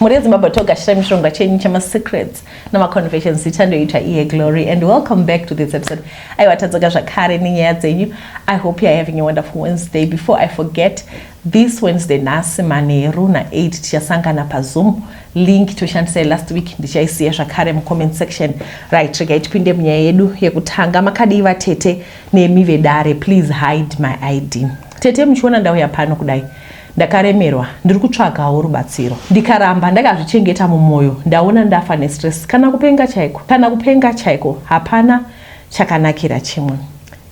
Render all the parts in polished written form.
Muri Zimbabwe toga mishonga chenyu chama secrets nama confessions ita iye glory, and welcome back to this episode. Aiwatadzoka zvakare nenyaya dzenyu. I hope you are having a wonderful Wednesday. Before I forget, this Wednesday nasi manheru na8 tichasangana paZoom. Link toshandisa last week ndichaisiya zvakare mucomment section. Right, regai tipinde munyaya yedu yekutanga. Makadiva Tete nemi vedare, please hide my ID. Tete muchiona ndauya pano kudai. Ndakaremerwa, ndiri kutsvagawo rubatsiro. Ndikaramba ndakazvichengeta mumwoyo, ndaona ndafa nestress. Kana kupenga chaiko, hapana chakanakira chimwe.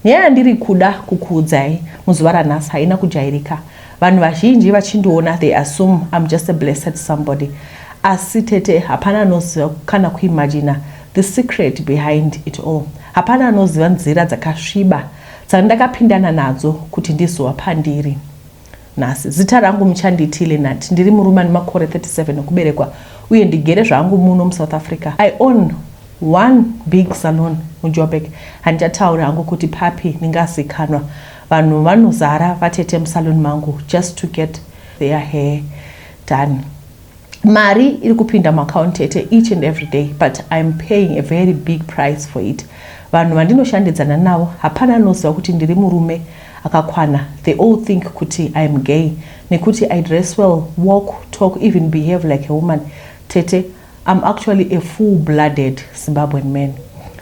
Nyaya ndiri kuda kukuudzai muzuva ranhasi haina kujairika. Vanhu vazhinji vachindiona, they assume I'm just a blessed somebody. Asi Tete hapana anoziva kana kuimagina the secret behind it all. Hapana anoziva nzira dzakasviba dzandakapindana nadzo kuti ndizova pandiri. Nasi zita rangu muchanditi Lenati, ndiri murume ane makore 37 okuberekwa uye ndigere zvangu muno muSouth Africa. I own one big salon muJoburg. Handitaura hangu kuti papi ningazikanwa. Vanhu vanozara vatete musalon mangu just to get their hair done. Mari iri kupinda muaccount Tete each and every day, but I'm paying a very big price for it. Vanhu vandinoshandidzana navo hapana anoziva kuti ndiri murume akakwana. They all think kuti I am gay, nekuti I dress well, walk, talk, even behave like a woman. Tete, I'm actually a full-blooded Zimbabwean man.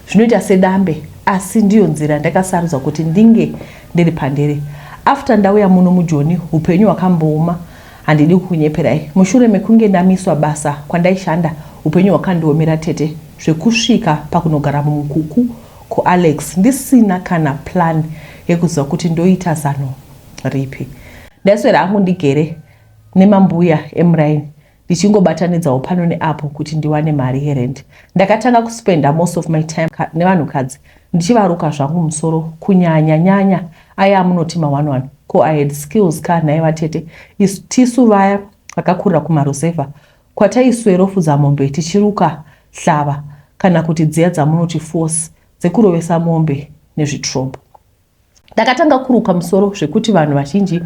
Zvinoita sedambe, asi ndiyo nzira ndakasarudza kuti ndinge ndiri pandiri. After ndauya muno muJoni, upenyu hwakambooma, handidi kukunyeperai. Mushure mekunge ndamiswa basa kwandaishanda, upenyu hwakandiomera Tete, zvekusvika pakunogara mumukuku kuAlex ndisina kana plan yekuziva kuti ndoita zano ripi. Ndaswera hangu ndigere nemambuya eMuraini ndichingobatanidzawo pano neapo kuti ndiwane mari yerent. Ndakatanga kuspenda most of my time nevanhukadzi ndichivaruka zvangu musoro kunyanya aya amunoti ma11 ko I had skills ka naiva Tete. Tisu vaya vakakurira kumaruzevha kwataiswerofudza mombe tichiruka hlava kana kuti dziya dzamunoti force dzekurovesa mombe nezvitrombo. Ndakatanga kuruka musoro zvekuti vanhu vazhinji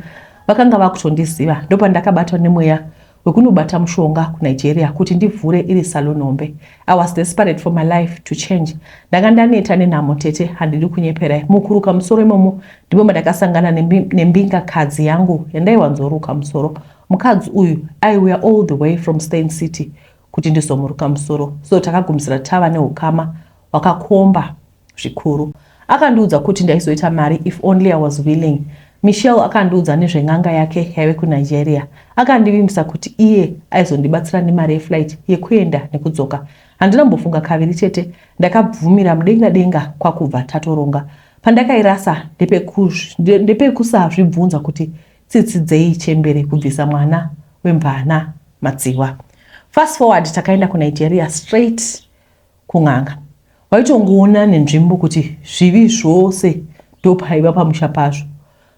vakanga vakutondiziva. Ndopa ndakabatwa nemweya wekunobata mushonga kuNigeria kuti ndivhure iri Saloon hombe. I was desperate for my life to change. Ndanga ndaneta nenhamo Tete, handidi kunyeperai. Mukuruka musoro imomo ndipo ndakasangana nembingakadzi yangu yandaiwanzoruka musoro. Mukadzi uyu aiuya all the way from Stein City kuti ndizomuruka musoro. So takagumisira tava neukama wakakomba zvikuru. Akandiudza kuti ndaizoita mari if only I was willing. Michelle akandiudza nezveng'anga yake yaive kuNigeria. Akandivimbisa kuti iye aizondibatsira nemari yeflight yekuenda nekudzoka. Handinambofunga kaviri Tete, ndakabvumira mudenga kwakubva tatoronga. Pandakairasa ndepekusazvibvunza kuti tsitsidzei chembere kubvisa mwana wemvana madziwa. Fast forward takaenda kuNigeria straight kung'anga. Waitongoona nenzvimbo kuti zvivi zvose ndopaiva pamusha pazvo.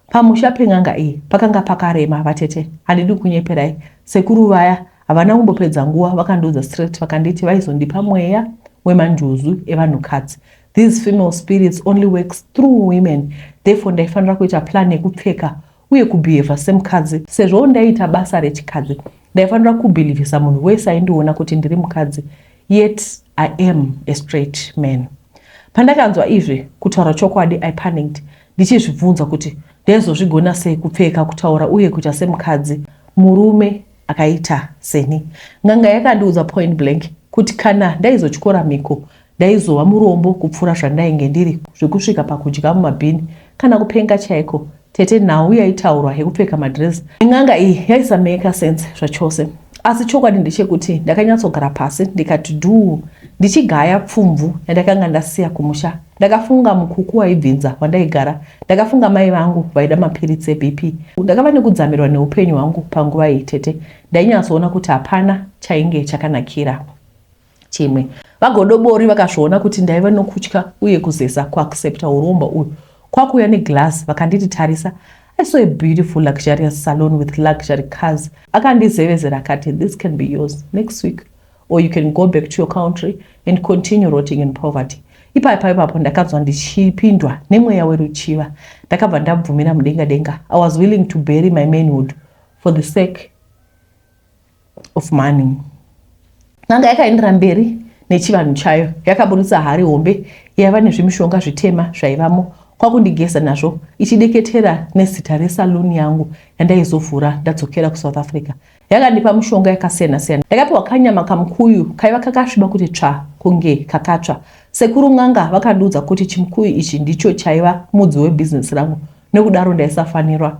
Pamusha peng'anga iyi pakanga pakarema vatete. Handidi kunyeperai, sekuru vaya havana kumbopedza nguva vakandiudza straight vakanditi vaizondipa mweya wemanjuzu evanhukadzi. These female spirits only works through women. Therefore ndaifanira kuita plan yekupfeka uye kubehave semukadzi. Sezvo ndaita basa rechikadzi, ndaifanira kubhilivhisa munhu wese aindiona kuti ndiri mukadzi. Yet I am a straight man. Pandakanzwa izvi kutaura chokwadi I panicked. Ndichizvibvunza kuti ndaizozvigona sei kupfeka kutaura uye kuita semukadzi murume akaita seni. Ng'anga yakandiudza point blank kuti kana ndaizotyora miko ndaizova murombo kupfuura zvandainge ndiri, zvekusvika pakudya mumabhini kana kupenga chaiko. Tete nhau yaitaurwa yekupfeka madress. Ng'anga iyi yaisameka sense zvachose. Asi chokwadi ndechekuti ndakanyatsogara pasi ndikati ndichigaya pfumvu yandakanga ndasiya kumusha. Ndakafunga mukuku waibvinza wandaigara. Ndakafunga mai vangu vaida mapiritsi eBP. Ndakava nekudzamirwa neupenyu hwangu panguva iyi Tete. Ndainyatsoona kuti hapana chainge chakanakira chimwe. Vagodobori vakazviona kuti ndaiva nokutya uye kuzesa kuaccepta urombo uyu. Kwakuuya neglass vakanditi tarisa. I saw a beautiful luxurious salon with luxury cars. Akandizevezera akati, this can be yours next week, or you can go back to your country and continue rotting in poverty. Ipapo ndakanzwa ndichipindwa nemweya weruchiva. Ndakabva ndabvumira mudenga. I was willing to bury my manhood for the sake of money. Nanga yakaendera mberi nechivanhu chayo, yakaburitsa hari hombe yaiva nezvimishonga zvitema zvaivamo, kwakundigeza nazvo ichideketera nezita resaloon yangu yandaizovhura ndadzokera kuSouth Africa. Yakandipa mishonga yakasiyana-siyana. Ndakapiwa kanyama kamukuyu kaiva kakasviba kuti tsva kunge kakatsva. Sekuru n'anga vakandiudza kuti chimukuyu ichi ndicho chaiva mudzi webhizinesi rangu, nekudaro ndaisafanirwa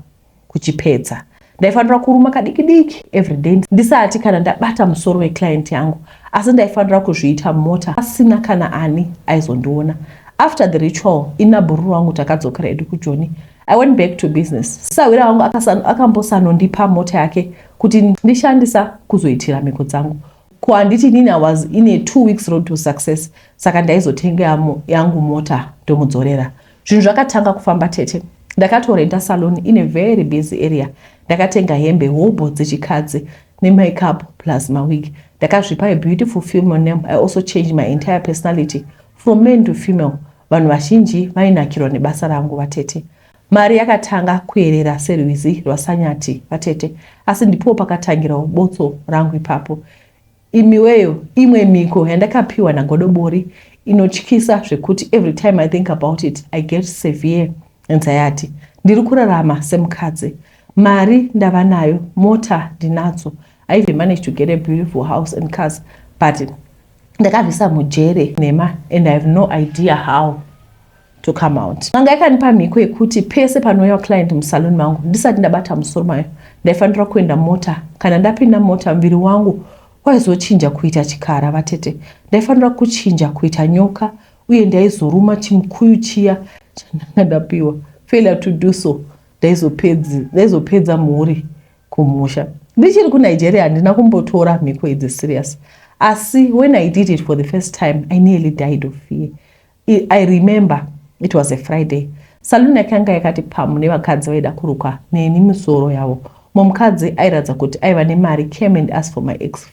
kuchipedza. Ndaifanira kuruma kadiki-diki everyday ndisati kana ndabata musoro weclient yangu, asi ndaifanira kuzviita mumota asina kana ani aizondiona. After the ritual, inabhuru wangu takadzokera edu kuJoni. I went back to business. Sawira wangu akambosanondipa mota yake kuti ndishandisa kuzoitira mhiko dzangu. Kuanditi nini I was in a 2 weeks road to success. Saka ndaizotenga yangu mota ndomudzorera. Zvinhu zvakatanga kufamba tete. Ndakatorenda salon in a very busy area. Ndakatenga hembe hobo dzechikadzi nemakeup plus mawig. Ndakazvipa a beautiful female name. I also changed my entire personality from men to female. Vanhu vazhinji vainakirwa nebasa rangu vatete. Mari yakatanga kuerera serwizi rwasanyati vatete, asi ndipo pakatangira botso rangu ipapo. Imiweyo imwe miko yandakapiwa nagodobori inotyisa zvekuti every time I think about it I get severe anxiety. Ndiri kurarama semukadzi. Mari ndava nayo, mota ndinadzo. I even managed to get a beautiful house and cars, but ndakabvisa mujere nema and I have no idea how to come out. Nanga yakanipa miko yekuti pese panouya client musalon mangu ndisati ndabata musoro mayo ndaifanira kuenda mota. Kana ndapinda mota muviri wangu waizochinja kuita chikara vatete. Ndaifanira kuchinja kuita nyoka uye ndaizoruma chimukuyu chiya chandanga ndapiwa. Failure to do so ndaizopedza mhuri kumusha. Ndichiri kuNigeria handina kumbotora miko idzi serious. Asi when I did it for the first time, I nearly died of fear. I remember it was a Friday. Saloon yakanga yakati pamu nevakadzi vaida kurukwa neni misoro yavo. Mumukadzi airadza kuti aiva nemari came and asked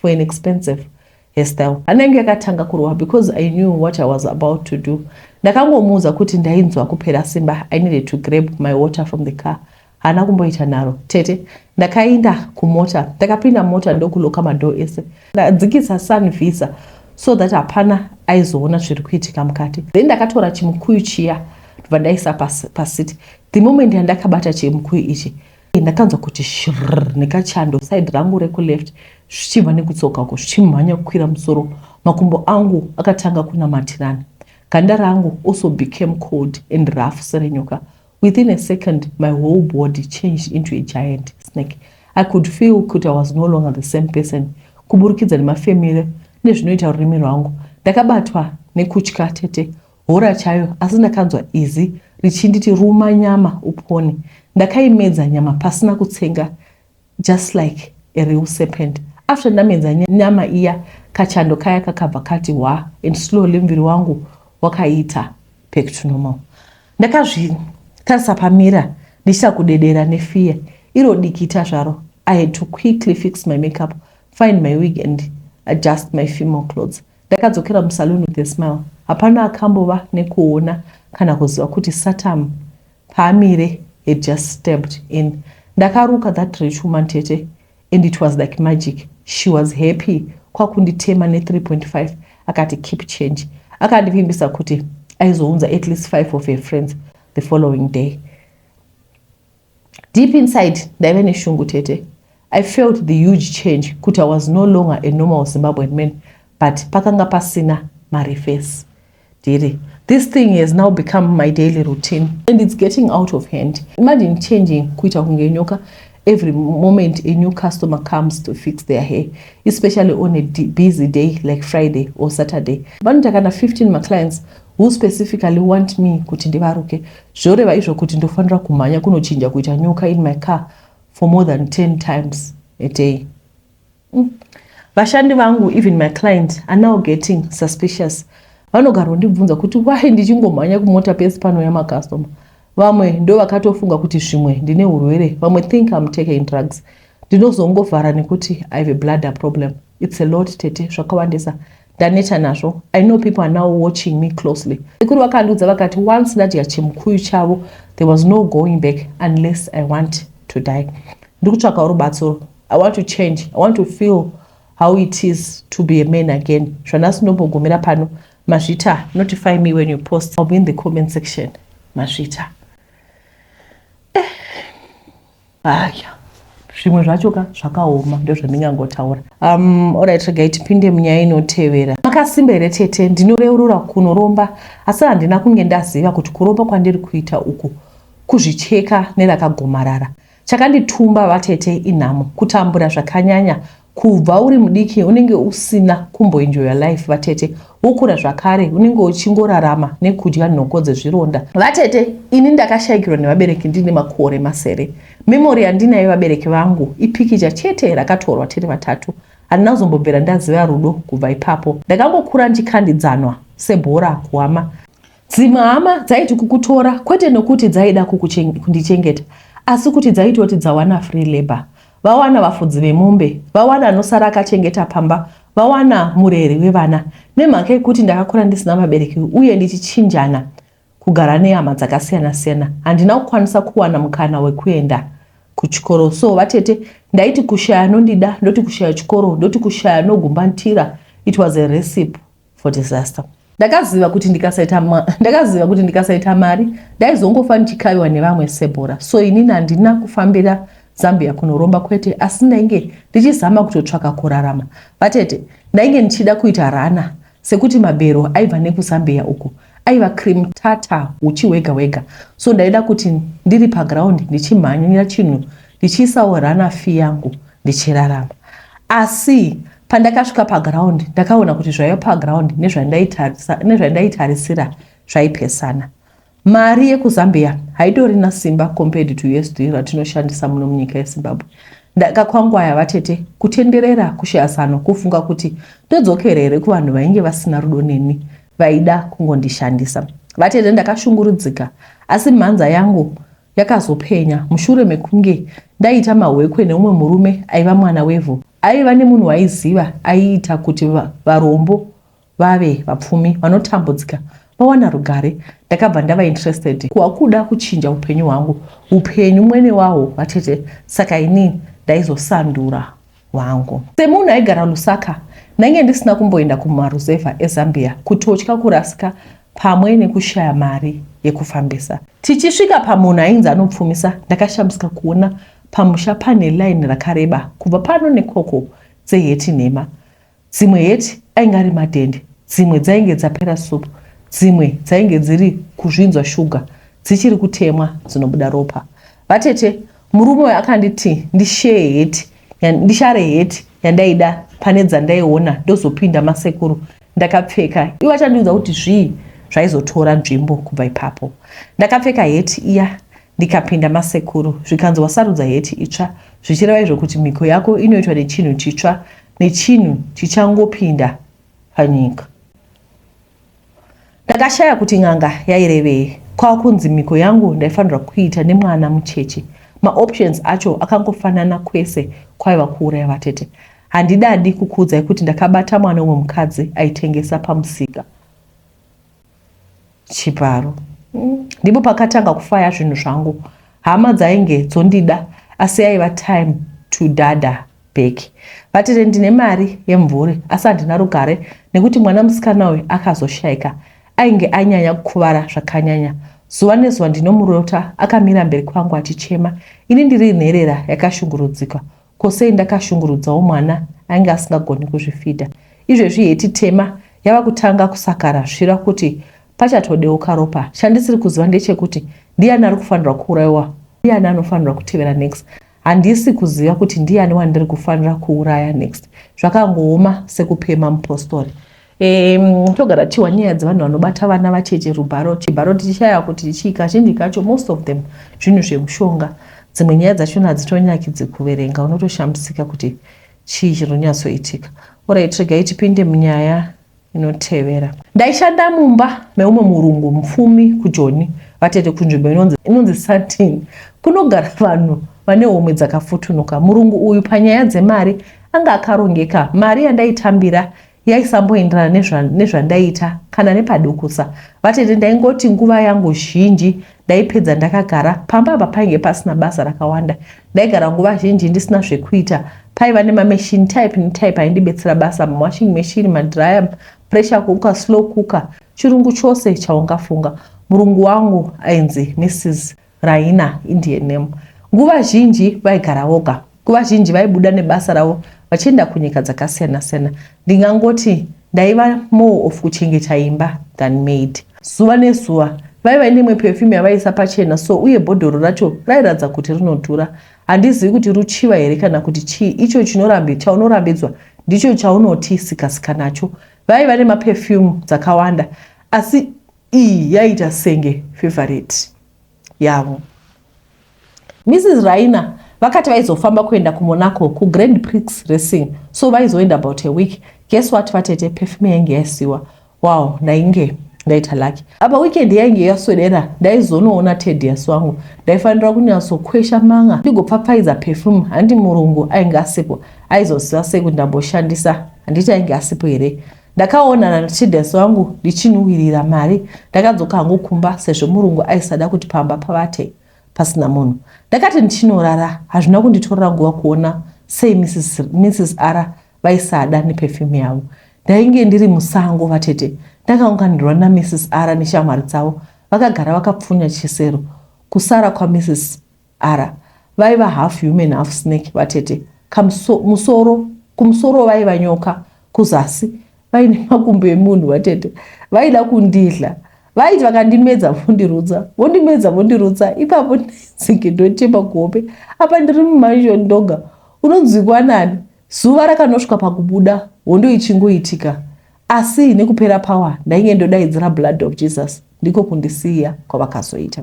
for an expensive hairstyle. Anenge yakatanga kurwa because I knew what I was about to do. Ndakangomuudza kuti ndainzwa kupera simba. I needed to grab my water from the car. Hana kumboita naro tete. Ndakaenda kumota, ndakapinda mota ndokuloka madoo ese. Ndadzikisa sun visa so that hapana aizoona zviri kuitika mukati. Then ndakatora chimukuyu chiya ndobva ndaisa pasiti. The moment yandakabata chimukuyu ichi ndakanzwa kuti shirr nekachando side rangu rekuleft zvichibva nekutsoka uko zvichimhanya kukwira musoro. Makumbo angu akatanga kunamatirana. Ganda rangu also became cold and rough serenyoka. Within a second, my whole body changed into a giant snake. I could feel that I was no longer the same person. Kuburikidza nemafemere nezvinoita rurimi rwangu. Ndakabatwa nekutya tete. Hora chayo asi ndakanzwa izi richinditi ruma nyama upone. Ndakaimedza nyama pasina kutsenga, just like a real serpent. After ndamedza nyama iya, kachando kaya kakabva kati wa, and slowly mviri wangu wakaita back to normal. Ndakazvitarisa pamira ndichita kudedera nefear. Iro dikita zvaro. I had to quickly fix my makeup, find my wig and adjust my female clothes. Ndakadzokera musalon with a smile. Hapana akambova nekuona kana kuziva kuti Satan paamire had just stepped in. Ndakaruka that rich woman tete and it was like magic. She was happy. Kwakunditema ne 3.5 akati keep change. Akandivimbisa kuti aizounza at least 5 of her friends the following day. Deep inside, ndaiva neshungu tete. I felt the huge change kuti I was no longer a normal Zimbabwean man, but pakanga pasina mari face. This thing has now become my daily routine and it's getting out of hand. Imagine changing kuita kunge nyoka every moment a new customer comes to fix their hair, especially on a busy day like Friday or Saturday. Vanotaka 15 my clients who specifically want me kuti ndivaruke. Zvoreva izvo kuti ndofanira kumhanya kunochinja kuita nyoka in my car for more than 10 times a day. Vashandi vangu, even my client, are now getting suspicious. Vanogara ndibvunza kuti why ndichingomhanya kumota pesi pano ya customer. Vamwe ndo vakatofunga kuti zvimwe ndine urwere. Vamwe think I'm taking drugs. Ndinozongovhara nekuti I have a bladder problem. It's a lot tete zvakawandisa. Ndaneta nazvo. I know people are now watching me closely. Sekuru vakandiudza vakati once ndadya chimukuyu chavo there was no going back unless I want to die. Ndikutsvaka rubatsiro. I want to change. I want to feel how it is to be a man again. Zvandasinombogumira pano. Mashita, notify me when you post. I'll be in the comment section. Mashita. Aya. Zvimwe zvacho zvakaoma ndozvandingangotaura. Alright, regai tipinde munyaya inotevera. Makasimba here Tete, ndinoreurura kunoromba, asi handina kunge ndaziva kuti kuromba kwandiri kuita uku kuzvicheka nerakagomarara. Chakanditumba vatete inhamo, kutambura zvakanyanya, kubva uri mudiki unenge usina kumboenjoy your life vatete, wokura zvakare unenge uchingorarama nekudya nhoko dzezvironda. Vatete, ini ndakashayikirwa nevabereki ndine makore masere. Memory yandinayo vabereki vangu ipikicha chete rakatorwa tiri vatatu. Handina kuzombobvera ndaziva rudo kubva ipapo. Ndakangokura ndichikandidzanwa sebhora kuhama. Dzimwe hama dzaiti kukutora kwete nokuti dzaida kundichengeta, asi kuti dzaitoti dzawana free labor. Vawana vafudzi vemombe, vawana anosara akachengeta pamba, vawana mureri wevana. Nemhaka yekuti ndakakura ndisina vabereki uye ndichichinjana kugara nehama dzakasiyana siyana, handina kukwanisa kuwana mukana wekuenda kuchikoro. So vatete, ndaiti kushaya nondida, ndoti kushaya chikoro, ndoti kushaya nogumbatira. It was a recipe for disaster. Ndakaziva kuti ndikasaita mari ndaizongofa ndichikayiwa nevamwe sebhora. So inini handina kufambira Zambia kunoromba kwete, asi ndainge ndichizama kutotsvaka kurarama. Vatete, ndainge ndichida kuita rana, sekuti mabhero aibva nekuzambia uku aiva cream tata uchi wega wega. So ndaida kuti ndiri paground ndichimhanyira chinhu ndichiisawo rana fee yangu ndichirarama. Asi pandakasvika paground ndakaona kuti zvaiva paground nezvandaitarisira zvaipesana. Mari yekuzambia haitorina simba compared to USD ratinoshandisa muno munyika yeZimbabwe. Ndakakwangwaya vatete, kutenderera kushaya zano, kufunga kuti ndodzokerere kuvanhu vainge vasina rudo neni, vaida kungondishandisa. Vatete, ndakashungurudzika, asi mhanza yangu yakazopenya mushure mekunge ndaita mahwekwe neumwe murume aiva mwana wevhu. Aiva nemunhu waiziva aiita kuti varombo vave vapfumi vanotambudzika vawana rugare. Ndakabva ndava interested kuda kuchinja upenyu hwangu, upenyu mwene wahwo vatete. Saka ini ndaizosandura hwangu. Semunhu aigara Lusaka, ndainge ndisina kumboenda kumaruzevha eZambia, kutotya kurasika pamwe nekushaya mari yekufambisa. Tichisvika pamunhu ainzi anopfumisa, ndakashamisika kuona pamusha pane line rakareba kubva pano nekoko dzeheti nhema. Dzimwe heti ainge ari madhende, dzimwe dzainge dzapera supu, dzimwe dzainge dziri kuzvinzwa shuga dzichiri kutemwa dzinobuda ropa. Vatete, murume uyu akanditi ndishare heti yandaida pane dzandaiona ndozopinda masekuru. Ndakapfeka, ivo achandiudza kuti zvii zvaizotora nzvimbo kubva ipapo. Ndakapfeka heti iya ndikapinda masekuru, zvikanzi wasarudza heti itsva, zvichireva izvo kuti mhiko yako inoitwa nechinhu chitsva, nechinhu chichangopinda panyika. Ndakashaya kuti n'anga yairevei. Kwakunzi mhiko yangu ndaifanirwa kuita nemwana mucheche. Maoptions acho akangofanana kwese, kwaiva kuuraya vatete. Handidadi kukuudzai kuti ndakabata mwana umwe mukadzi aitengesa pamusika. Chiparo. Ndipo pakatanga kufaya zvinhu zvangu. Hama dzainge dzondida, asi aiva time to dada back. Vatete, ndine mari yemvuri, asi handina rugare nekuti mwana musikana uyu akazoshayika. Ainge anyanya kukuvara zvakanyanya. Zuva nezuva ndinomurota akamira mberi kwangu achichema. Ini ndiri nherera yakashungurudzika. Kosei ndakashungurudzawo mwana ainge asingagoni kuzvifidha. Izvezvi heti tema yava kutanga kusakara zvira kuti pachatodeuka ropa. Chandisiri kuziva ndechekuti ndiani ari kufanirwa kuurayiwa, ndiani anofanirwa kutevera next. Handisi kuziva kuti ndiani wandiri kufanira kuuraya next. Zvakangooma sekupema mupostori. Togara tichiwa nyaya dzevanhu vanobata vana vacheche rubharo. Chibharo tichishaya kuti chii, kazhinji kacho most of them zvinhu zvemushonga. Dzimwe nyaya dzacho hadzitonyakidzi kuverenga, unotoshamisika kuti chii chinonyatsoitika. Alright, regai tipinde munyaya inotevera. Ndaishanda mumba meumwe murungu mupfumi kuJoni. Vatete, kunzvimbo inonzi Saloon. Kunogara vanhu vane homwe dzakafutunuka. Murungu uyu panyaya dzemari anga akarongeka. Mari yandaitambira yaisamboenderana nezvandaita kana nepadukusa. Vatete ndaingoti nguva yangu zhinji ndaipedza ndakagara pamba apa painge pasina basa rakawanda. Ndaigara nguva zhinji ndisina zvekuita. Paiva nemamachine type netype aindibetsera basa, washing machine, madryer, pressure cooker, slow cooker, chirungu chose chaungafunga. Murungu wangu ainzi Mrs. Raina, Indian name. Nguva zhinji vaigara voga. Nguva zhinji vaibuda nebasa ravo vachienda kunyika dzakasiyana-siyana. Ndingangoti ndaiva more of kuchengeta imba than maid. Zuva nezuva vaiva nemwe perfume yavaisa pachena, so uye bhodhoro racho rairadza kuti rinodhura. Handizivi kuti ruchiva here kana kuti chii. Icho chaunorambidzwa ndicho chaunoti sikasika nacho. Vaiva nemaperfume dzakawanda, asi iyi yaita senge favorite yavo. Mrs. Raina vakati vaizofamba kuenda kuMonaco kuGrand Prix Racing, so vaizoenda about a week. Guess what, vatete, perfume yange yaisiwa. Wow, ndainge ndaita lucky. Apa weekend yange yaswedera ndaizonoona Teddy wangu. Ndaifanira kunyasokwesha manga ndigopfapfaidza perfume. Handi murungu ainge asipo, aizoziva sei kuti ndamboshandisa. Handiti ainge asipo here. Ndakaonana naTeddy wangu ndichinuhwirira mari. Ndakadzoka hangu kumba sezvo murungu aisada kuti pamba pavate pasina munhu. Ndakati ndichinorara hazvina kunditorera nguva kuona sei Mrs. R vaisada neperfume yavo. Ndainge ndiri musango vatete. Ndakaunganirwa naMrs. R neshamwari dzavo. Vakagara vakapfunya chisero. Kusara kwaMrs. R vaiva half human half snake vatete. Kumusoro vaiva nyoka, kuzasi vaine makumbo emunhu vatete. Vaida kundidla. Vaiti vakandimedza vondirutsa. Ipapo ndaizinge ndochema kuhope. Apa ndiri mumansion ndoga. Unonzwikwa nani? Zuva rakanosvika pakubuda, hondo ichingoitika. Asi nekupera power ndainge ndodaidzira blood of Jesus. Ndiko kundisiya kwavakazoita.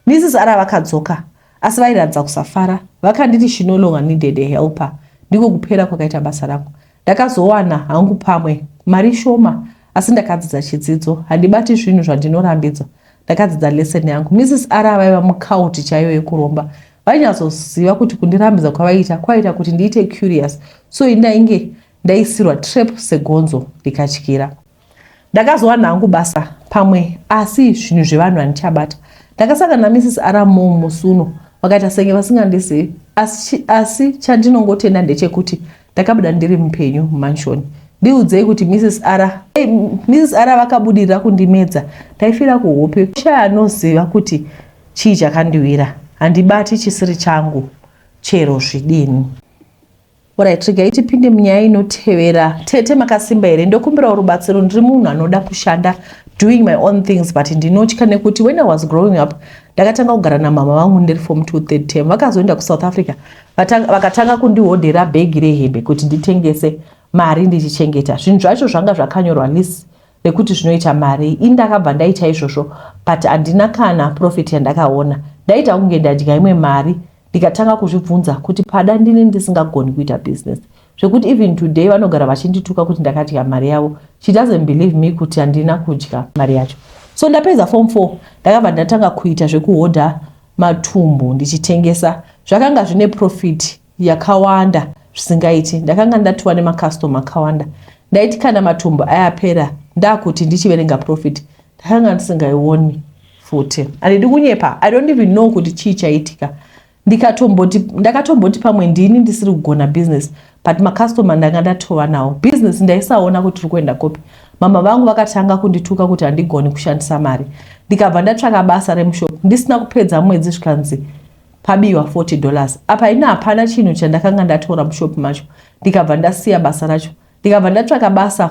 Mrs. R vakadzoka, asi vairadza kusafara. Vakanditi she no longer needed a helper. Ndiko kupera kwakaita basa rangu. Ndakazowana hangu pamwe mari shoma, asi ndakadzidza chidzidzo. Handibati zvinhu zvandinorambidzwa. Ndakadzidza lesson yangu. Mrs. R vaiva mukauti chaiyo yekuromba. Vainyazoziva kuti kundirambidza kwaita kuti ndiite curious. So ndainge ndaisirwa trap segonzo ndikatyira. Ndakazowana hangu basa pamwe, asi zvinhu zvevanhu handichabata. Ndakasangana naMrs. R musuno. Vakaita senge vasingandizivi. Asi chandinongotenda ndechekuti ndakabuda ndiri mupenyu mumanshoni. Ndiudzei kuti Mrs. R vakabudirira kundimedza. Ndaifira kuhope. Shaya anoziva kuti chii chakandiwira. Handibati chisiri changu chero zvidini. Alright, regai tipinde munyaya inotevera. Tete makasimba here? Ndokumbira rubatsiro. Ndiri munhu anoda kushanda, doing my own things, but ndinotya nekuti when I was growing up ndakatanga kugara namama vangu ndiri form 2 3rd term. Vakazoenda kuSouth Africa vakatanga kundihodhera bhegi rehembe kuti nditengese, mari ndichichengeta. Zvinhu zvacho zvanga zvakanyorwa list rekuti zvinoita mari. Indakabva ndaita izvozvo, but handina kana profit yandakaona. Ndaita kunge ndadya imwe mari. Ndikatanga kuzvibvunza kuti pada ndini ndisingagoni kuita business. Zvekuti even today vanogara vachindituka kuti ndakadya mari yavo. She doesn't believe me kuti handina kudya mari yacho. So ndapedza form 4 ndakabva ndatanga kuita zvekuhodha matumbu ndichitengesa. Zvakanga zvine profit yakawanda zvisingaiti. Ndakanga ndatova nemakastoma akawanda. Ndaiti kana matumbu ayapera ndakuti ndichiverenga profit ndakanga ndisingaioni futi. Handidi kunyepa. I don't even know kuti chii chaitika. Ndakatomboti pamwe ndini ndisiri kugona business, but makastoma ndanga ndatova nawo. Business ndaisaona kuti riri kuenda kopi. Mama vangu vakatanga kundituka kuti handigoni kushandisa mari. Ndikabva ndatsvaka basa remushop. Ndisina kupedza mwedzi zvikanzi pabiwa $40. Apa ina hapana chinhu chandakanga ndatora mushop macho. Ndikabva ndasiya basa racho. Ndikabva ndatsvaka basa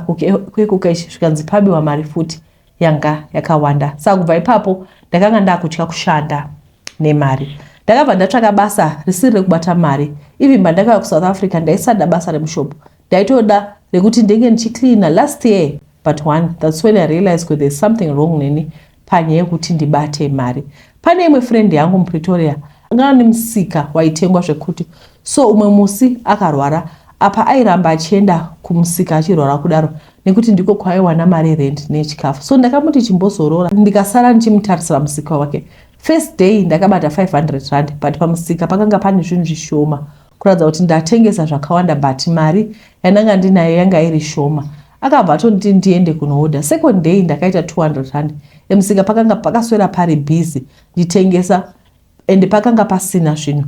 kwekukeshi zvikanzi pabiwa mari futi yanga yakawanda. Saka kubva ipapo ndakanga ndakutya kushanda nemari. Ndakabva ndatsvaka basa risiri rekubata mari. Even pandakauya kuSouth Africa ndaisada basa remushop. Ndaitoda rekuti ndenge ndichicleana last year, but that's when I realized that there's something wrong neni panyaya yekuti ndibate mari. Pane imwe friend yangu muPretoria anga nemusika waitengwa zvekuti, so umwe musi akarwara. Apa airamba achienda kumusika achirwara kudaro nekuti ndiko kwaiwana mari rent nechikafu. So ndakamuti chimbozorora ndikasara ndichimutarisira musika wake. First day ndakabata 500 rand, but pamusika pakanga pane zvinhu zvishoma kuratidza kuti ndatengesa zvakawanda but mari yananga ndinayo yanga iri shoma. Akabva atonditi ndiende kunoorder. Second day ndakaita 200 rand. Emusika pakanga pakaswera pari busy nditengesa ende pakanga pasina zvinhu.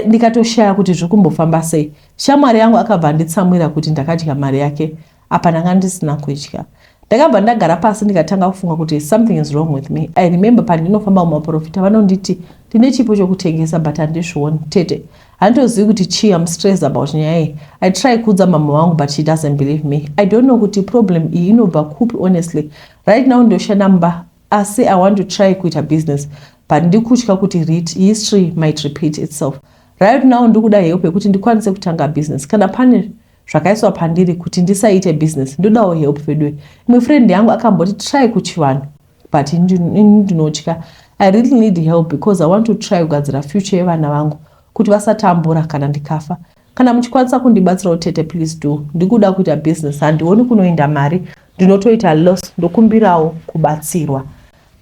Ndikatoshaya kuti zvikumbofamba sei. Shamwari yangu akabva anditsamwira kuti ndakadya mari yake apa ndanga ndisina kudya. Ndakabva ndagara pasi ndikatanga kufunga kuti something is wrong with me. I remember pandinofamba mumaprofita vanonditi ndine chipo chokutengesa but handizvioni. Tete handitozivi kuti chii I'm stressed about nyaya iyi. I try kuudza mama wangu but she doesn't believe me. I don't know kuti problem iyi inobva kupi honestly. Right now ndoshanda mba asi I want to try kuita business but ndikutya kuti history might repeat itself. Right now ndikuda help yekuti ndikwanise kutanga business. Kana pane zvakaiswa pandiri kuti ndisaite business ndodawo help fedwe. Imwe friend yangu akamboti try kuchivanhu but ndinotya. I really need help because I want to try kugadzira future yevana vangu kuti vasatambura kana ndikafa. Kana muchikwanisa kundibatsira Tete please do. Ndikuda kuita business handioni kunoenda mari ndinotoita loss ndokumbirawo kubatsirwa.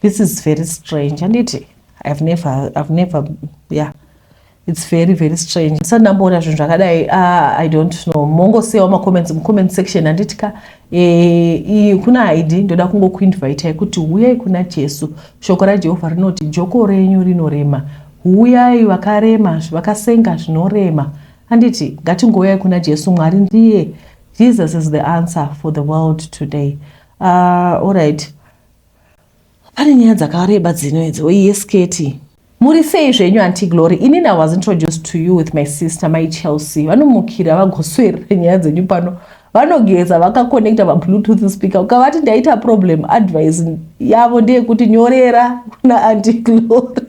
This is very strange anditi I've never yeah, it's very very strange. Sandamboona zvinhu zvakadai I don't know. Mongosiyawo comment section anditika kuna ID ndoda kungokuinvite kuti uyai kuna Jesu. Shoko raJehovha rinoti joko renyu rinorema. Uyai vakarema vakasenga zvinorema. Anditi ngatingouyai kuna Jesu. Mwari ndiye. Jesus is the answer for the world today. All right. Pane nyaya dzakareba dzinoedza yesketi. Muri sei zvenyu anti Glory? Inini I was introduced to you with my sister my Chelsea. Vanomukira vagoswera nyaya dzenyu pano. Vanogeza vakakonekta mabluetooth speaker. Ukavati ndaita problem advice yavo ndeyekuti nyorera kuna anti Glory.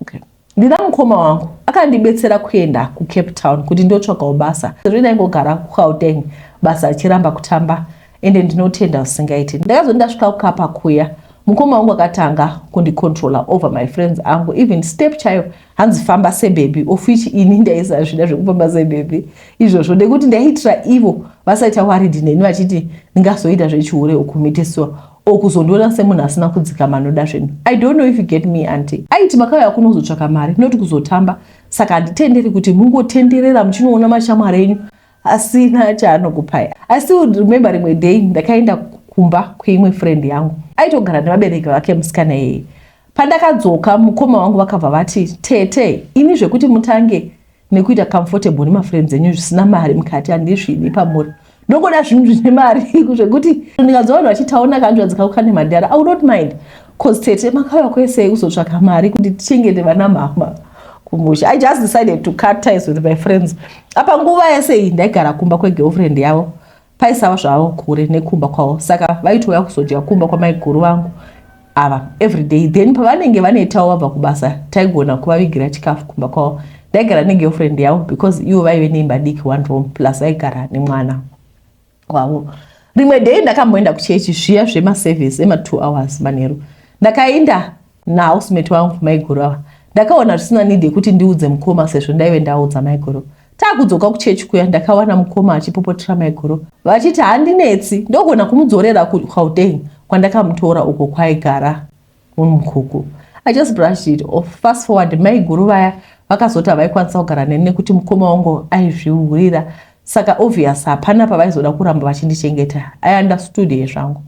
Okay. Ndina mukoma wangu akandibetsera kuenda kuCape Town kuti ndotsvakawo basa. Ndaingogara kuGauteng basa achiramba kutamba ende ndinotenda usingaiti. Ndakazondasvika kukapa kuya. Mukoma wangu akatanga kundicontroller over my friends angu, even stepchild hanzifamba sebaby of which ini ndaisa zvida zvekufamba sebaby izvozvo ndekuti ndaitira ivo vasaita worried neni vachiti ndingazoita zvechihure okumitisiwa okuzondiona semunhu asina kudzika manoda zvenyu. I don't know if you get me auntie. Aiti makauya kunozotsvaka mari noti kuzotamba saka handitenderi kuti mungotenderera muchinoona mashamwari enyu asina chaanokupai. I still remember rimwe day ndakaenda kumba kweimwe friend yangu aitogara nevabereki vake musikana yeye. Pandakadzoka mukoma wangu vakabva vati Tete ini zvekuti mutange nekuita comfortable nemafriends enyu zvisina mari mukati handizvidi pamuri. Ndogoda zvinhu zvine mari zvekuti ndingadzoa vanhu vachitaona kanzvadzika kukane madhara I would not mind cause Tete makauya kwese kuzotsvaka mari kuti tichengete vana mama kumusha. I just decided to cut ties with my friends. Apa nguva yese iyi ndaigara kumba kwegirlfriend yavo paisava zvavo kure nekumba kwavo saka vaitouya kuzodya kumba kwamaiguru vangu ava every day. Then pavanenge vanetawo vabva kubasa taigona kuvavigira chikafu kumba kwavo. Ndaigara negirlfriend yavo because ivo vaive neimba diki one room plus vaigara nemwana wavo. Rimwe day ndakamboenda kuchechi zviya zvemaservice ema2 hours manheru. Ndakaenda nahousemate wangu maiguru ava. Ndakaona zvisina need yekuti ndiudze mukoma sezvo ndaive ndaudza maiguru. Takudzoka kuchechi kuya ndakawana mukoma achipopotera maiguru vachiti handinetsi ndogona kumudzorera kuGauteng kwandakamutora uko kwaigara mumukuku. I just brushed it off. Fast forward maiguru vaya vakazoti vaikwanisa kugara neni nekuti mukoma wangu aizviurira saka obvious hapana pavaizoda kuramba vachindichengeta. I understood zvangu.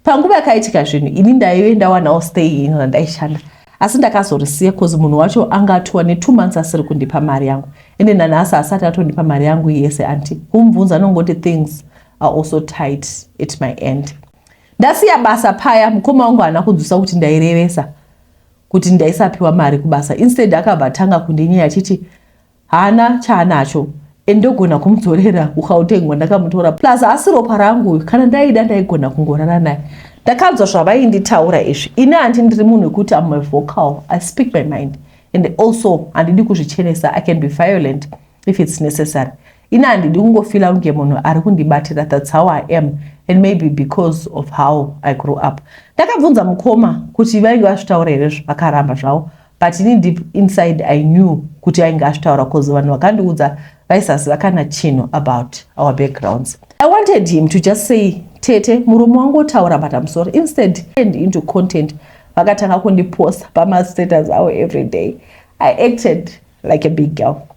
Panguva yakaitika zvinhu ini ndaive ndawanawo stay in randaishanda asi ndakazorisiya cause munhu wacho angatwa ne2 months asiri kundipa mari yangu ende nanhasi asati atondipa mari yangu yese anti kumubvunza nongoti things are also tight at my end. Ndasiya basa paya mukoma wangu haana kunzwisa kuti ndairevesa kuti ndaisapiwa mari kubasa. Instead akabva tanga kundinyaya achiti haana chaanacho endogona kumudzorera kuGauteng wandakamutora plus asi ropa rangu kana ndaida ndaigona kungorara naye. Ndakanzwa zvavainditaura izvi. Ini handi ndiri munhu wekuti I'm a vocal. I speak my mind and also handidi kuzvichenesa. I can be violent if it's necessary. Ini handidi kungofila kunge munhu ari kundibatira. That's how I am and maybe because of how I grew up. Ndakabvunza mukoma kuti vainge vazvitaura here vakaramba zvavo but ini deep inside I knew kuti ainge azvitaura cause vanhu vakandiudza vaisaziva kana chinhu about our backgrounds. I wanted him to just say Tete muromo wangu otaura but I'm sorry. Instead and into content vakatanga kundiposta pamastatus avo every day. I acted like a big girl.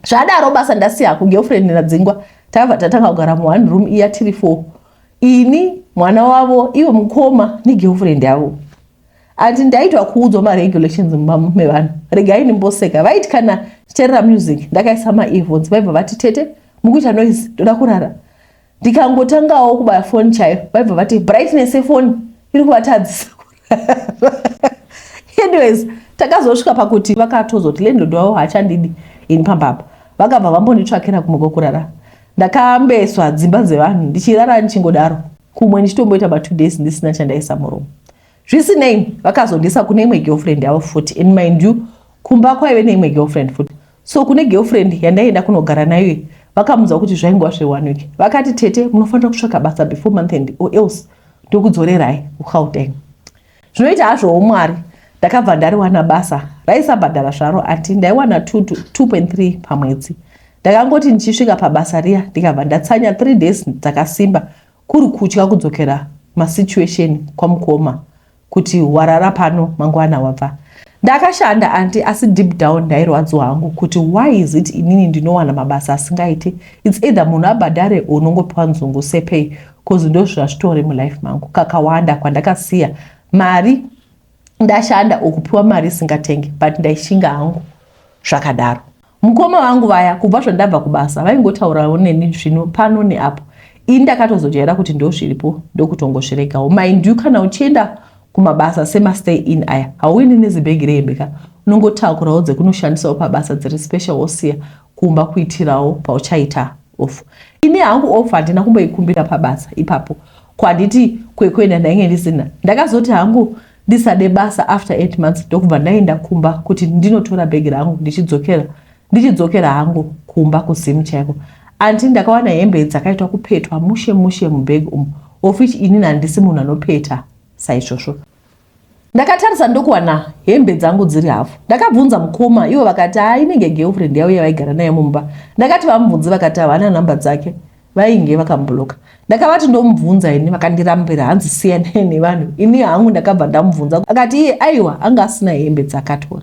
zvadaro basa ndasiya kugirlfriend nadzingwa tabva tatanga kugara mu1 room iya tiri 4 ini mwana wavo ivo mukoma negirlfriend yavo. Ati ndaitwa kuudzwa maregulations mumba mevanhu, regai ndimboseka. Vaiti kana ticherera music ndakaisa maearphones vaibva vati Tete mukuita noise ndoda kurara. Ndikangotangawo kubaya phone chaiyo vaibva vati brightness yefoni iri kuvatadzisa kurara. Anyways, takazosvika pakuti vakatozoti landlord wavo haachandidi ini pambapa, vakabva vambonditsvakira kumwe kwekurara. Ndakambeswa dzimba dzevanhu ndichirara ndichingodaro, kumwe ndichitomboita ma2 days ndisina chandaisa muromo. Zvisinei vakazondisa kune imwe girlfriend yavo futi, and mind you kumba kwaive neimwe girlfriend futi. So kune girlfriend yandaenda kunogara nayo vakamuudza kuti zvaingwa zve1 week. Vakati Tete munofanira kutsvaka basa before month end or else ndokudzorerai kuGauteng. Zvinoita hazvo Mwari, ndakabva ndariwana basa raisabhadhara zvaro ati ndaiwana 2.3 pamwedzi. Ndakangoti ndichisvika pabasa riya ndikabva ndatsanya 3 days dzakasimba kuri kutya kudzokera masituation kwamukoma kuti warara pano mangwana wabva. Ndakashanda anti asi deep down ndairwadzwa hangu kuti why is it inini ndinowana mabasa asingaiti. It's either munhu abhadhare unongopiwa nzungu sepay, cause ndozvazvitori mulife mangu kakawanda kwandakasiya mari ndashanda okupiwa mari isingatengi but ndaishinga hangu zvakadaro. Mukoma wangu vaya kubva zvandabva kubasa vaingotaurawo neni zvino pano neapo. Ini ndakatozojaira kuti ndozviripo ndokutongozviregawo. Mind you kana uchienda kumabasa semastay in aya hauendi nezibhegi rehembeka, unongotakurawo dzekunoshandisawo pabasa dziri special wosiya kumba kuitirawo pauchaita off. Ini hangu off handina kumboikumbira pabasa ipapo kwanditi kwekuenda ndainge ndisina. Ndakazoti hangu ndisade basa after 8 months ndokubva ndaenda kumba kuti ndinotora bhegi rangu ndichidzokera hangu kumba kuzimu chaiko. Anti ndakawana hembe dzakaitwa kupetwa mushe mubhegi umu, of which inini handisi munhu anopeta saizvozvo. Ndakatarisa ndokuwana hembe dzangu dziri hafu. Ndakabvunza mukoma, ivo vakati inenge girlfriend yavo yavaigara naye mumba. Ndakati vamubvunze vakati havana namba dzake, vainge vakambloka. Ndakavati ndomubvunza ini vakandirambira hanzi siyanai nevanhu. Ini hangu ndakabva ndamubvunza akati iye aiwa anga asina hembe dzakatora.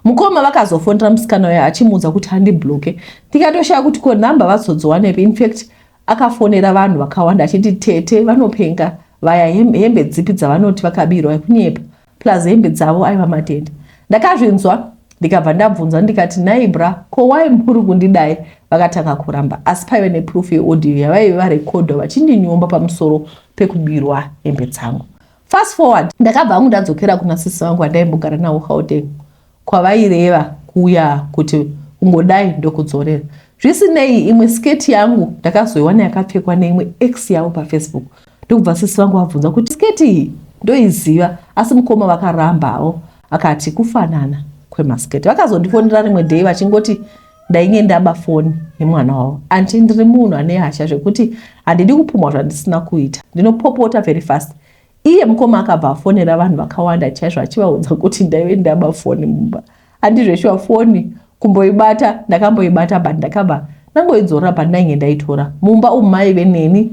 Mukoma vakazofonera musikana waye achimuudza kuti handibloke. Ndikatoshaya kuti ko namba vazodziwanepi. In fact akafonera vanhu vakawanda achiti Tete vanopenga vaya hembe dzipi dzavanoti vakabirwa kunyepa plus hembe dzavo aiva matende. Ndakazvinzwa ndikabva ndabvunza ndikati naibra ko wai muri kundidai. Vakatanga kuramba asi paive neproof yeaudio yavaive varekodha vachindinyomba pamusoro pekubirwa hembe dzangu. Fast forward ndakabva hangu ndadzokera kuna sisi vangu vandaimbogara nawo Gauteng kwavaireva kuuya kuti ungodai ndokudzorera. Zvisinei imwe sketi yangu ndakazoiwana yakapfekwa neimwe ex yavo paFacebook. Ndokubva sisi vangu vabvunza kuti sketi iyi ndoiziva, asi mukoma vakarambawo akati kufanana kwemasketi. Vakazondifonera rimwe day vachingoti ndainge ndaba foni nemwana wavo. Anti ndiri munhu ane hasha zvekuti handidi kupumwa zvandisina kuita, ndinopopota very fast. Iye mukoma akabva afonera vanhu vakawanda chaizvo achivaudza kuti ndaive ndaba foni mumba. Handizveshuwa foni kumboibata ndakamboibata but ndakabva nangoidzorera pandainge ndaitora. Mumba umu maive neni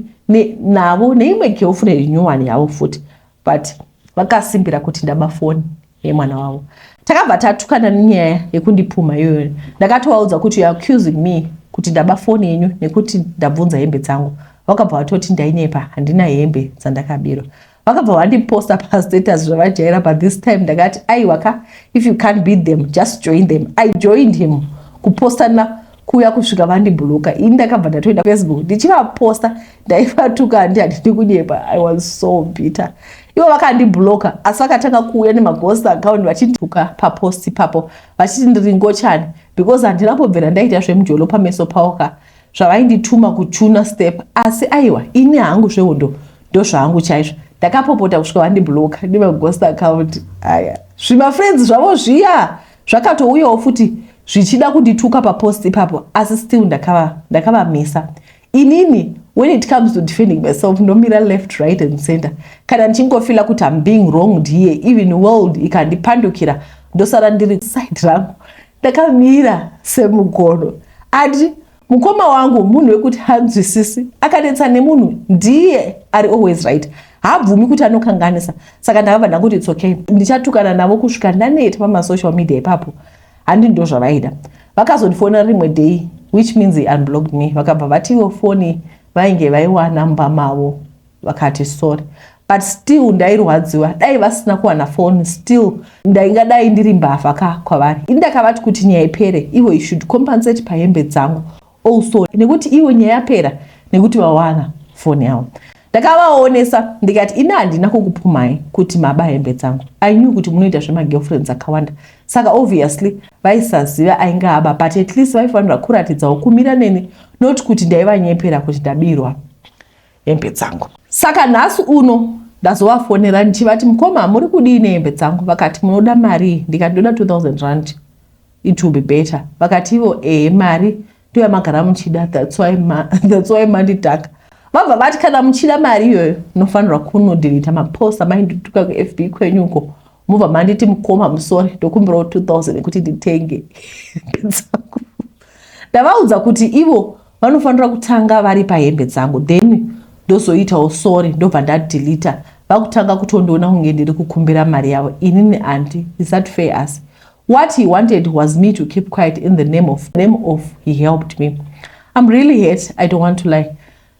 navo neimwe girlfriend nyowani yavo futi, but vakasimbira kuti ndaba foni yemwana wavo. Takabva tatukana nenyaya yekundipuma iyoyo. Ndakatovaudza kuti you are accusing me kuti ndaba foni yenyu nekuti ndabvunza hembe dzangu. Vakabva vatoti ndainepa handina hembe dzandakabirwa. Vakabva vandiposta pastatus zvavajaira, but this time ndakati aiwaka if you can't beat them just join them. I joined him kupostana kuya kusvika vandibloka. Ini ndakabva ndatoenda Facebook ndichivaposta ndaivatuka handidi kunyepa. I was so bitter. Ivo vakandibloka asi vakatanga kuuya nemaghost account vachituka paposti papo vachiti ndiri ngochani because handinambobvera ndaita zvemujolo pameso pawoka zvavaindituma kuchuna step. Asi aiwa ini hangu zvehondo ndozvangu chaizvo. Ndakapopota kusvika vandibloka nemaghost account aya. Zvimafriends zvavo zviya zvakatouyawo futi zvichida kundituka paposti ipapo, asi still ndakavamisa. Inini when it comes to defending myself ndomira left, right and center. Kana ndichingofila kuti I'm being wronged here, even world ikandipandukira ndosara ndiri side rangu ndakamira semugono. Ati mukoma wangu munhu wekuti hanzwisisi, akadetsa nemunhu ndiye ari always right, haabvumi kuti anokanganisa. Saka ndakabva ndakuti it's okay, ndichatukana navo kusvika ndaneta pamasocial media ipapo. Handi ndo zvavaida. vakazondifonera rimwe day, which means he unblocked me. Vakabva vatiwo foni vainge vaiwana mumba mavo, vakati sorry. But still ndairwadziwa, dai vasina kuwana phone, still ndaingadai ndiri mbavha kwavari. Ndakavati kuti nyaya ipere, ivo you should compensate pahembe dzangu also, nekuti ivo nyaya yapera nekuti vawana phone yavo. Ndakavaonesa ndikati ina handina kukupumai kuti maba hembe dzangu. I knew kuti munoita zvemagirlfriends akawanda, saka obviously vaisaziva ainge aba, but at least vaifanira kuratidzawo kumira neni, not kuti ndaivanyepera kuti ndabirwa hembe dzangu. Saka nhasi uno ndazovafonera ndichivati mukoma muri kudini hembe dzangu? Vakati munoda mari. Ndikati ndoda 2000 rand, it will be better. Vakati ivo mari ndiyo yamagara muchida, that's why manditaka. Vabva vati kana muchida mari iyoyo munofanirwa kunodeleta mapost amaindutuka kuFB kwenyuko, mubva manditi mukoma musori ndokumbirawo 2000 kuti nditenge hembe dzangu. Ndavaudza kuti ivo vanofanira kutanga vari pahembe dzangu, then ndozoitawo sorry, ndobva ndadeleta. Vakutanga kutondiona kunge ndiri kukumbira mari yavo. Inini handi, is that fair as? What he wanted was me to keep quiet in the name of he helped me. I'm really hurt, I don't want to lie.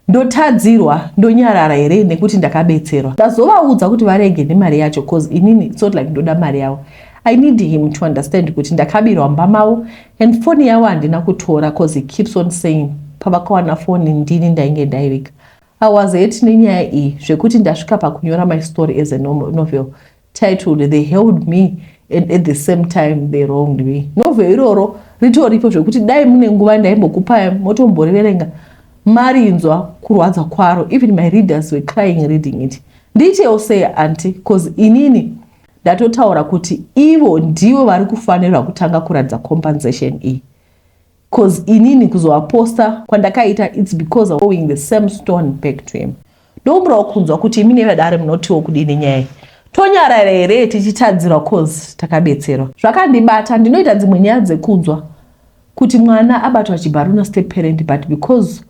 Ndotadzirwa, ndonyarara here nekuti ndakabetserwa. Ndazovaudza kuti varege nemari yacho, cause inini it's not like ndoda mari yavo. I need him to understand kuti ndakabirwa mumba mavo, and phone yavo handina kutora cause he keeps on saying pavakawana phone ndini ndainge ndaivika. I was hurt nenyaya iyi zvekuti ndasvika pakunyora my story as a novel titled They Held Me and at the same time they wronged me. Novel iroro ritoripo zvekuti dai mune nguva ndaimbokupai motomboriverenga marinzwa kurwadza kwaro. Even my readers were crying reading it. Nditewo say auntie, cause inini ndatotaura kuti ivo ndivo vari kufanirwa kutanga kuratidza compensation iyi. Cause inini kuzovaposta kwandakaita, it's because of throwing the same stone back to him. Ndomburawo kunzwa kuti imi nevadare munotiwo kudini nyaya. Tonyarara here tichitadzirwa cause takabetserwa. Zvakandibata, ndinoita dzimwe nyaya dzekunzwa kuti mwana abatwa chibaruna step parent, but because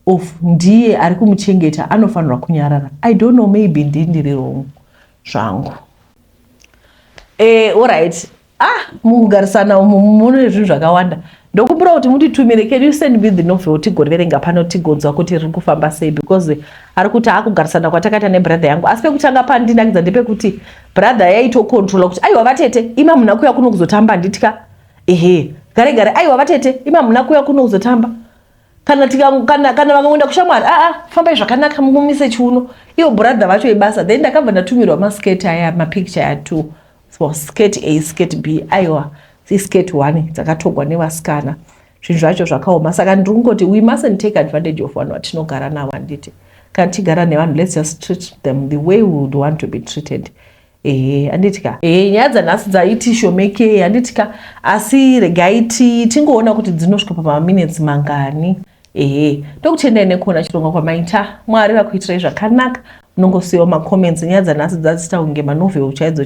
of ndiye ari kumuchengeta anofanirwa kunyarara. I don't know, maybe ndiri wrong zvangu. Alright. Mukugarisana mune zvinhu zvakawanda. Ndokumbura kuti mutitumire, can you send me the novel tigoverenga pano tigonzwa kuti riri kufamba sei, because ari kuti akugarisana kwatakaita nebrother yangu. Asi pekutanga pandinakidza ndepekuti brother yaitokontrola kuti aiwa vatete ima muna kuya kuno kuzotamba, nditika gare gare aiwa vatete ima muna kuya kuno kuzotamba. Kana vakaenda kushamwari fambai zvakanaka mumise chiuno, iwo brother vacho ibasa. Then ndakabva ndatumirwa masketi aya mapicture ya 2 for skate A skate B, aiwa skate 1 dzakatogwa nevasikana, zvinhu zvacho zvakaoma. Saka ndiri kungoti we mustn't take advantage of vanhu vatinogara navo. Handiti kana tigara nevanhu, let's just treat them the way we would want to be treated. Handitika nyaya dzanhasi dzaiti shomekei, handitika, asi regaiti tingoona kuti dzinosvika pamaminutes mangani. Ndokutendai nekuona chirongwa kwamaita. Mwari vakuitirai zvakanaka. Munongosiyawo macomments. Nyaya dzanhasi dzasita kunge manovel chaidzo.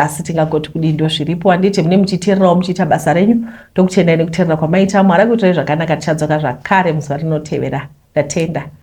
Asi tingangoti kudii ndo zviripo. Handiti mune muchiteererawo muchiita basa renyu. Ndokutendai nekuteerera kwamaita. Mwari akuitirai zvakanaka. Tichadzoka zvakare muzuva rinotevera. Ndatenda.